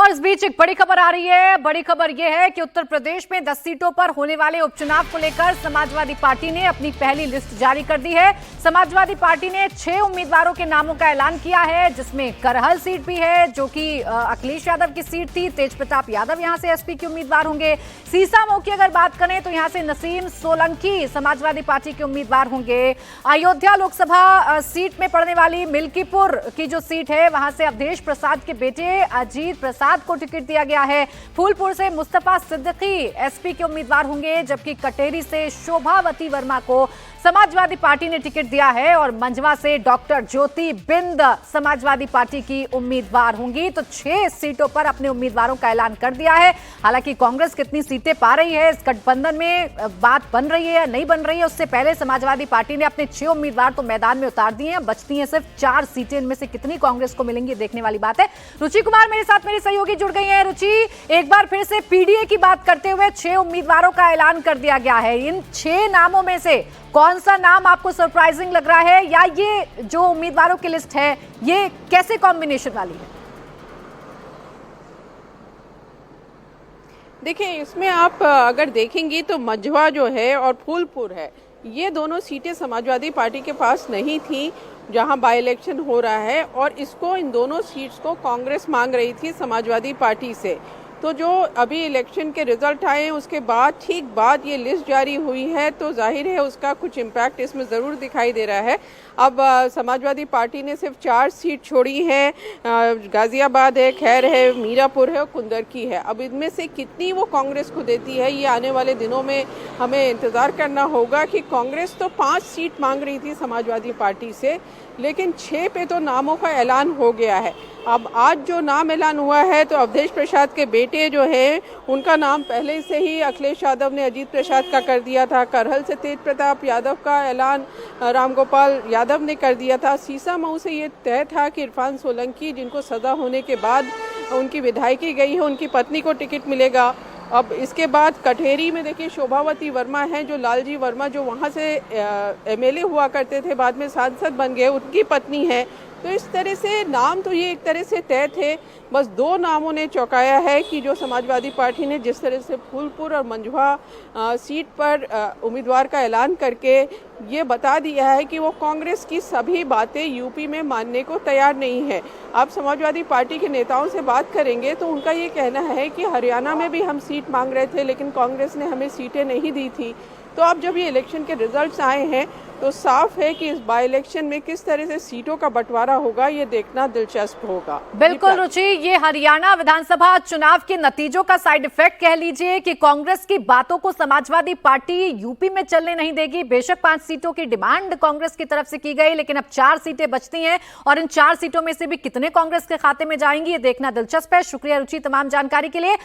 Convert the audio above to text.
और इस बीच एक बड़ी खबर आ रही है। बड़ी खबर यह है कि उत्तर प्रदेश में 10 सीटों पर होने वाले उपचुनाव को लेकर समाजवादी पार्टी ने अपनी पहली लिस्ट जारी कर दी है। समाजवादी पार्टी ने 6 उम्मीदवारों के नामों का ऐलान किया है, जिसमें करहल सीट भी है जो कि अखिलेश यादव की सीट थी। तेज प्रताप यादव यहां से एसपी के उम्मीदवार होंगे। सीसामऊ की अगर बात करें तो यहां से नसीम सोलंकी समाजवादी पार्टी के उम्मीदवार होंगे। अयोध्या लोकसभा सीट में पड़ने वाली मिल्कीपुर की जो सीट है वहां से अवधेश प्रसाद के बेटे अजीत प्रसाद को टिकट दिया गया है। फूलपुर से मुस्तफा सिद्दीकी एसपी के उम्मीदवार होंगे, जबकि कटेरी से शोभावती वर्मा को समाजवादी पार्टी ने टिकट दिया है और मंझवा से डॉक्टर ज्योति बिंद समाजवादी पार्टी की उम्मीदवार होंगी। तो 6 सीटों पर अपने उम्मीदवारों का ऐलान कर दिया है। हालांकि कांग्रेस कितनी सीटें पा रही है, इस गठबंधन में बात बन रही है या नहीं बन रही है, उससे पहले समाजवादी पार्टी ने अपने 6 उम्मीदवार तो मैदान में उतार दिए हैं। बचती हैं सिर्फ 4 सीटें। इनमें से कितनी कांग्रेस को मिलेंगी देखने वाली बात है। रुचि कुमार मेरे साथ मेरी सहयोगी जुड़ गई है। रुचि, एक बार फिर से पीडीए की बात करते हुए 6 उम्मीदवारों का ऐलान कर दिया गया है। इन 6 नामों में से कौन सा नाम आपको सरप्राइजिंग लग रहा है, या ये जो उम्मीदवारों की लिस्ट है ये कैसे कॉम्बिनेशन वाली है? देखिए, इसमें आप अगर देखेंगी तो मंझवा जो है और फूलपुर है, ये दोनों सीटें समाजवादी पार्टी के पास नहीं थी जहां बाई इलेक्शन हो रहा है, और इसको इन दोनों सीट्स को कांग्रेस मांग रही थी समाजवादी पार्टी से। तो जो अभी इलेक्शन के रिजल्ट आए हैं उसके बाद ठीक बाद ये लिस्ट जारी हुई है, तो जाहिर है उसका कुछ इम्पैक्ट इसमें ज़रूर दिखाई दे रहा है। अब समाजवादी पार्टी ने सिर्फ 4 सीट छोड़ी है, गाजियाबाद है, खैर है, मीरापुर है और कुंदरकी है। अब इनमें से कितनी वो कांग्रेस को देती है, ये आने वाले दिनों में हमें इंतज़ार करना होगा। कि कांग्रेस तो 5 सीट मांग रही थी समाजवादी पार्टी से, लेकिन 6 पे तो नामों का ऐलान हो गया है। अब आज जो नाम ऐलान हुआ है तो अवधेश प्रसाद के बेटे जो है उनका नाम पहले से ही अखिलेश यादव ने अजीत प्रसाद का कर दिया था। करहल से तेज प्रताप यादव का ऐलान रामगोपाल यादव ने कर दिया था। सीसामऊ से ये तय था कि इरफान सोलंकी, जिनको सजा होने के बाद उनकी विधायकी गई है, उनकी पत्नी को टिकट मिलेगा। अब इसके बाद कटेरी में देखिए शोभावती वर्मा हैं, जो लालजी वर्मा जो वहाँ से एमएलए हुआ करते थे, बाद में सांसद बन गए, उनकी पत्नी है। तो इस तरह से नाम तो ये एक तरह से तय थे। बस 2 नामों ने चौंकाया है कि जो समाजवादी पार्टी ने जिस तरह से फूलपुर और मंझवा सीट पर उम्मीदवार का ऐलान करके ये बता दिया है कि वो कांग्रेस की सभी बातें यूपी में मानने को तैयार नहीं है। आप समाजवादी पार्टी के नेताओं से बात करेंगे तो उनका ये कहना है कि हरियाणा में भी हम सीट मांग रहे थे, लेकिन कांग्रेस ने हमें सीटें नहीं दी थी। तो अब जब ये इलेक्शन के रिजल्ट्स आए हैं तो साफ है कि इस बाई इलेक्शन में किस तरह से सीटों का बंटवारा होगा, ये देखना दिलचस्प होगा। बिल्कुल रुचि, ये हरियाणा विधानसभा चुनाव के नतीजों का साइड इफेक्ट कह लीजिए कि कांग्रेस की बातों को समाजवादी पार्टी यूपी में चलने नहीं देगी। बेशक 5 सीटों की डिमांड कांग्रेस की तरफ से की गई, लेकिन अब 4 सीटें बचती हैं और इन 4 सीटों में से भी कितने कांग्रेस के खाते में जाएंगी ये देखना दिलचस्प है। शुक्रिया रुचि तमाम जानकारी के लिए।